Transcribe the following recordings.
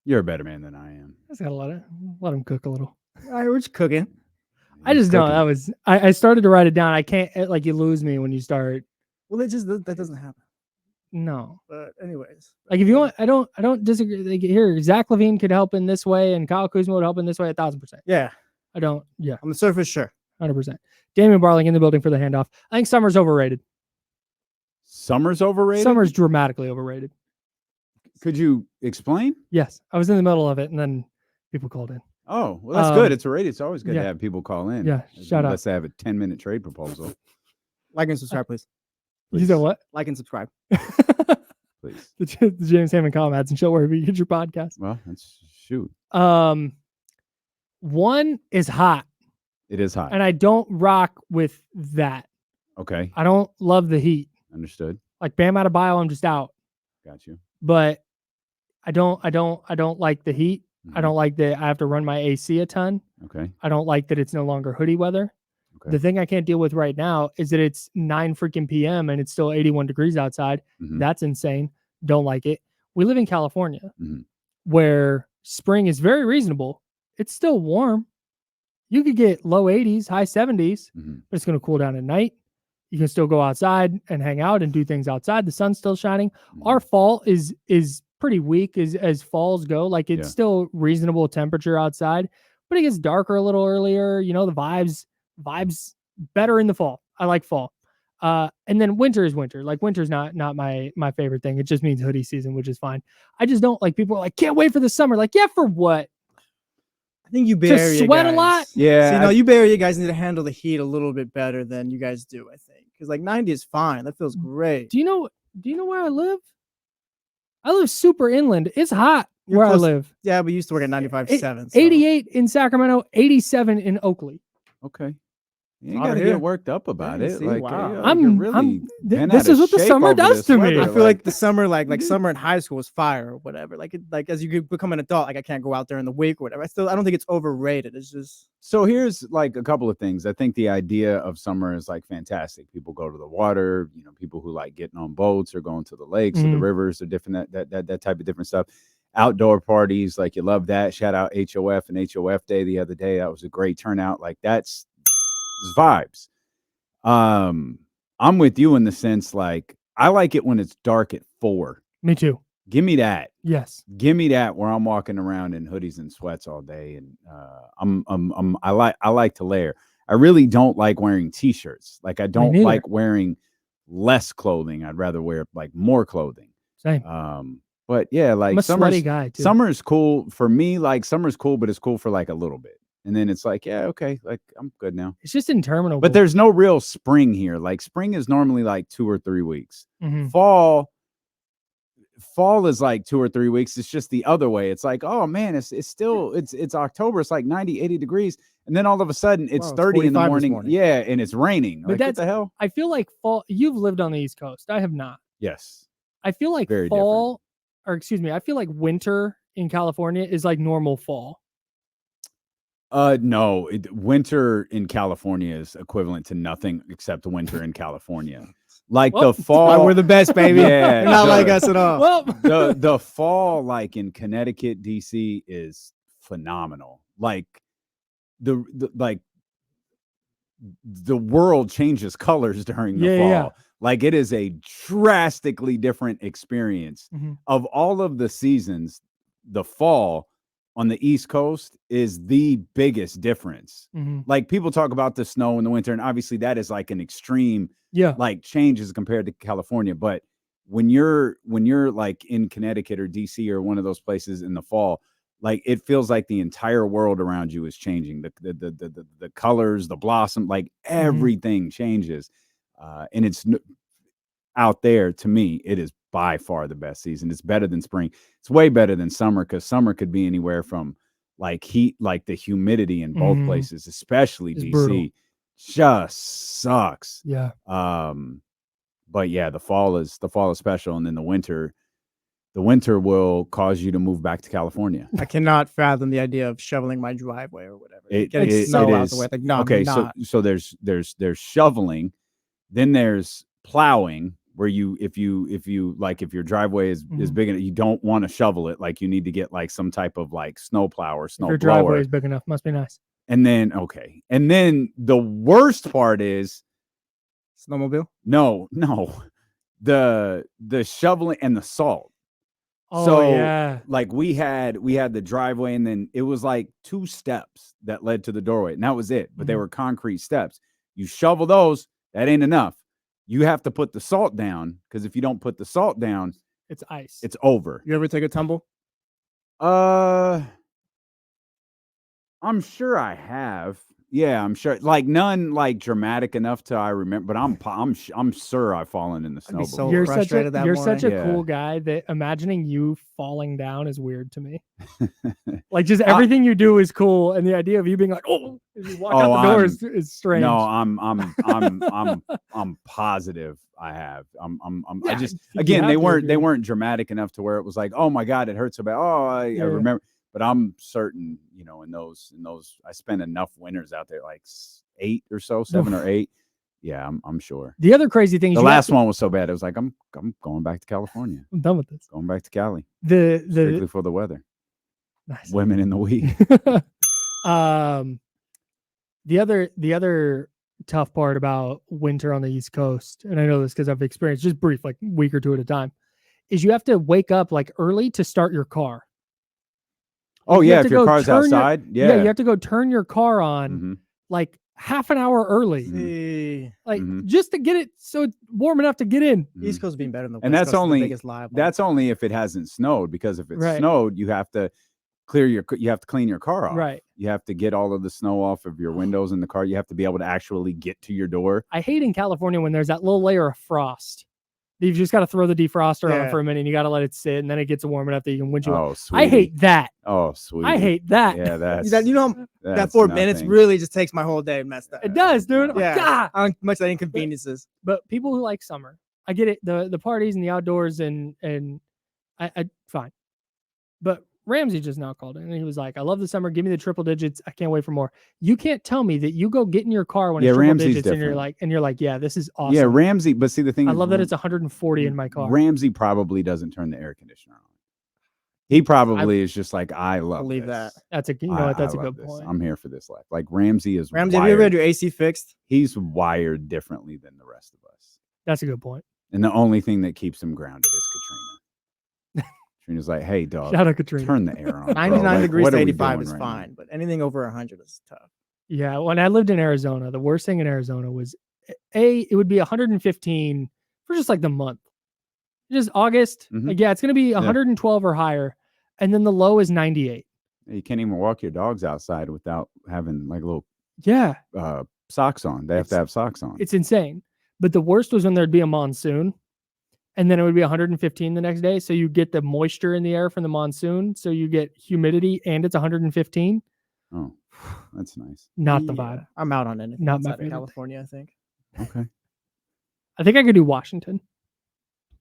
You're a better man than I am. I just gotta let him cook a little. All right, we're just cooking. I just know that was. I started to write it down. I can't like you lose me when you start. Well, that doesn't happen. No, But anyways, like if you want, I don't disagree. Like, here, Zach LaVine could help in this way, and Kyle Kuzma would help in this way 1,000%. yeah, I don't. Yeah, on the surface, sure. 100%. Damian Barling in the building for the handoff. I think Summer's overrated. Summer's overrated? Summer's dramatically overrated. Could you explain? Yes, I was in the middle of it, and then people called in. Oh, well, that's good. It's rated. It's always good to have people call in. Yeah, shout out. Unless they have a 10-minute trade proposal. Like and subscribe, please. You said what? Like and subscribe. Please. The James Hammond Comrades and show wherever you get your podcast. Well, let's shoot. One is hot. It is hot. And I don't rock with that. Okay. I don't love the heat. Understood. Like Bam Adebayo, I'm just out. Got you. But I don't like the heat. Mm-hmm. I don't like that I have to run my AC a ton. Okay. I don't like that it's no longer hoodie weather. Okay. The thing I can't deal with right now is that it's 9 freaking PM and it's still 81 degrees outside. Mm-hmm. That's insane. Don't like it. We live in California where spring is very reasonable. It's still warm. You could get low 80s, high 70s, but it's going to cool down at night. You can still go outside and hang out and do things outside. The sun's still shining. Our fall is pretty weak as falls go. Like it's still reasonable temperature outside, but it gets darker a little earlier. You know, the vibes better in the fall. I like fall. And then winter is winter. Like winter's not my favorite thing. It just means hoodie season, which is fine. I just don't like people are like, can't wait for the summer. Like, yeah, for what? I think you Bay Area sweat guys. A lot. Yeah. See, no, you Bay Area guys need to handle the heat a little bit better than you guys do, I think. Because like 90 is fine. That feels great. Do you know where I live? I live super inland. It's hot where I live. Yeah, we used to work at 95.7. 88 in Sacramento, 87 in Oakley. Okay. You got to get worked up about it. See, like, wow. This is what the summer does to me. I feel like the summer, like summer in high school was fire or whatever. Like as you become an adult, like I can't go out there in the week or whatever. I don't think it's overrated. It's just. So here's like a couple of things. I think the idea of summer is like fantastic. People go to the water, you know, people who like getting on boats or going to the lakes or the rivers or different, that type of different stuff. Outdoor parties, like you love that. Shout out HOF and HOF Day the other day. That was a great turnout. Like that's vibes. I'm with you in the sense like I like it when it's dark at 4. Me too. Give me that. Yes. Give me that where I'm walking around in hoodies and sweats all day, and I like to layer. I really don't like wearing t-shirts. Like I don't like wearing less clothing. I'd rather wear like more clothing. Same. But yeah, like I'm a sweaty guy too. Summer is cool for me. Like summer's cool, but it's cool for like a little bit. And then it's like, yeah, okay, like I'm good now. It's just interminable. But there's no real spring here. Like spring is normally like 2 or 3 weeks. Mm-hmm. Fall is like 2 or 3 weeks. It's just the other way. It's like, oh man, it's October. It's like 90, 80 degrees. And then all of a sudden it's 30 in the morning. Yeah, and it's raining. But like, what the hell? I feel like fall. You've lived on the East Coast. I have not. Yes. I feel like I feel like winter in California is like normal fall. No, winter in California is equivalent to nothing except winter in California. Like the fall, we're the best, baby. Yeah, you're not like us at all. Well, the fall, like in Connecticut, DC, is phenomenal. Like the world changes colors during the fall. Yeah. Like it is a drastically different experience. Of all of the seasons. The fall on the East Coast is the biggest difference. Like people talk about the snow in the winter, and obviously that is like an extreme, like changes compared to California. But when you're like in Connecticut or DC or one of those places in the fall, like it feels like the entire world around you is changing. The colors, the blossom, like everything changes. And it's out there, to me, it is by far the best season. It's better than spring. It's way better than summer, because summer could be anywhere from like heat, like the humidity in both places, especially it's DC, brutal. Just sucks. Yeah. But yeah, the fall is special, and then the winter will cause you to move back to California. I cannot fathom the idea of shoveling my driveway or whatever. Getting snow out the way. Like, no, okay, so there's shoveling, then there's plowing, where if your driveway is big enough, you don't want to shovel it. Like you need to get like some type of like snow plow or snow blower. Your driveway is big enough, must be nice. And then the worst part is snowmobile. No, the shoveling and the salt. Oh, so yeah. like we had the driveway, and then it was like 2 steps that led to the doorway, and that was it. But they were concrete steps. You shovel those, that ain't enough. You have to put the salt down, because if you don't put the salt down, it's ice. It's over. You ever take a tumble? I'm sure I have. Yeah, I'm sure. Like none like dramatic enough to I remember, but I'm sure I've fallen in the snow. So you're frustrated that you're morning. such a cool guy that imagining you falling down is weird to me. Like just everything you do is cool, and the idea of you being like, oh, as you walk out the door is strange. No, I'm positive I have. I just again they weren't dramatic enough to where it was like, oh my God, it hurts so bad. Oh, I remember. But I'm certain, in those, I spent enough winters out there, like 8 or so, 7 or 8. Yeah, I'm sure. The other crazy thing, the last one was so bad. It was like, I'm going back to California. I'm done with this. Going back to Cali. Strictly for the weather. Nice. Women in the weed. The other tough part about winter on the East Coast, and I know this because I've experienced just brief, like a week or 2 at a time, is you have to wake up like early to start your car. Oh, yeah, if your car's outside. You have to go turn your car on like half an hour early. Like just to get it so it's warm enough to get in. East Coast being better than the West and that's Coast, only the biggest lie. That's only if it hasn't snowed, because if it snowed, you have to clean your car off. Right. You have to get all of the snow off of your windows in the car. You have to be able to actually get to your door. I hate in California when there's that little layer of frost. You've just got to throw the defroster on for a minute, and you got to let it sit, and then it gets warm enough that you can windshield. Oh, sweet. I hate that. Oh, sweet. I hate that. Yeah, that's that 4 minutes really just takes my whole day messed up. It does, dude. Yeah, how much that inconveniences. But people who like summer, I get it. The parties and the outdoors and I fine. But Ramsey just now called in and he was like, I love the summer. Give me the triple digits. I can't wait for more. You can't tell me that you go get in your car when it's triple Ramsey's digits different. and you're like, yeah, this is awesome. Yeah, Ramsey. But see, the thing I is, love that it's 140 in my car. Ramsey probably doesn't turn the air conditioner on. He probably is just like, I believe that. That's a that's a good point. I'm here for this life. Like Ramsey, have you ever had your AC fixed? He's wired differently than the rest of us. That's a good point. And the only thing that keeps him grounded is Katrina. Katrina's like, hey, dog, shout out Katrina. Turn the air on. 99 degrees to 85 is fine, but anything over 100 is tough. Yeah, when I lived in Arizona, the worst thing in Arizona was it would be 115 for just like the month. Just August. Like, yeah, it's going to be 112 or higher. And then the low is 98. You can't even walk your dogs outside without having like little socks on. They have to have socks on. It's insane. But the worst was when there'd be a monsoon and then it would be 115 the next day. So you get the moisture in the air from the monsoon. So you get humidity and it's 115. Oh, that's nice. Not the vibe. I'm out on anything outside of California, I think. Okay. I think I could do Washington.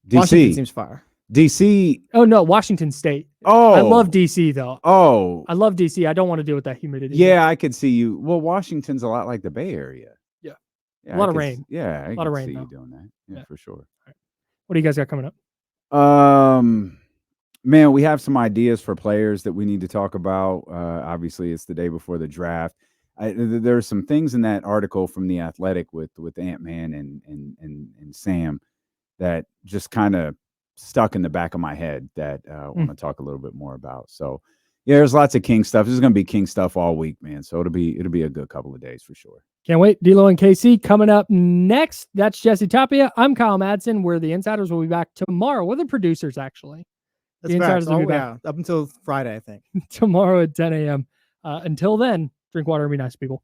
DC. Washington seems fire. DC. Oh, no, Washington State. Oh. I love DC, though. Oh. I love DC. I don't want to deal with that humidity. Yeah, I could see you. Well, Washington's a lot like the Bay Area. Yeah. A lot of rain. Yeah, a lot of rain. See you doing that. Yeah, for sure. Right. What do you guys got coming up? Man, we have some ideas for players that we need to talk about. Obviously, it's the day before the draft. There's some things in that article from The Athletic with Ant-Man and Sam that just kind of stuck in the back of my head that I want to talk a little bit more about. So yeah, there's lots of King stuff. This is going to be King stuff all week, man. So it'll be a good couple of days for sure. Can't wait. D'Lo and KC coming up next. That's Jesse Tapia. I'm Kyle Madsen. We're the Insiders. We'll be back tomorrow. We're the producers, actually. That's Insiders will be back. Up until Friday, I think. Tomorrow at 10 a.m. Until then, drink water and be nice, people.